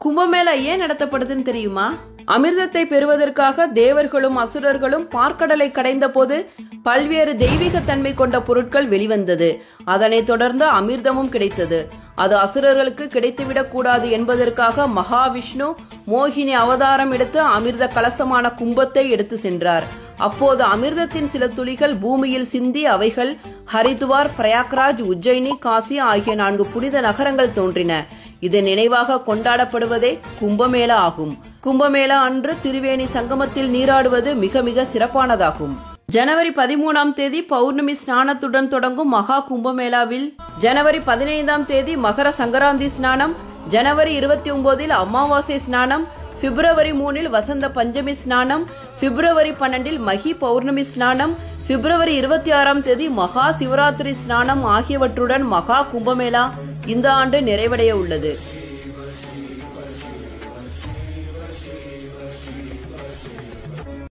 கும்பமேளா ஏன் நடத்தப்படுதுன்னு தெரியுமா? அமிர்தத்தை பெறுவதற்காக தேவர்களும் அசுரர்களும் பார்க்கடலை கடைந்த போது பல்வேறு தெய்வீக தன்மை கொண்ட பொருட்கள் வெளிவந்தது. அதனைத் தொடர்ந்து அமிர்தமும் கிடைத்தது. அது அசுரர்களுக்கு கிடைத்துவிடக் கூடாது என்பதற்காக மகாவிஷ்ணு மோகினி அவதாரம் எடுத்து அமிர்த கலசமான கும்பத்தை எடுத்து சென்றார். அப்போது அமிர்தத்தின் சில துளிகள் பூமியில் சிந்தி அவைகள் ஹரித்வார், பிரயாக்ராஜ், உஜ்ஜயினி, காசி ஆகிய 4 புனித நகரங்கள் தோன்றின. இதன் நினைவாக கொண்டாடப்படுவதே கும்பமேளா ஆகும். கும்பமேளா அன்று திரிவேணி சங்கமத்தில் நீராடுவது மிக மிக சிறப்பானதாகும். ஜனவரி 13ஆம் தேதி பௌர்ணமி ஸ்நானத்துடன் தொடங்கும் மகா கும்பமேளாவில் ஜனவரி 15ஆம் தேதி மகர சங்கராந்தி ஸ்நானம், ஜனவரி 29இல் அமாவாசை ஸ்நானம், பிப்ரவரி 3இல் வசந்த பஞ்சமி ஸ்நானம், பிப்ரவரி 12இல் மகி பௌர்ணமி ஸ்நானம், பிப்ரவரி 26ஆம் தேதி மகா சிவராத்திரி ஸ்நானம் ஆகியவற்றுடன் மகா கும்பமேளா இந்த ஆண்டு நிறைவடைய உள்ளது.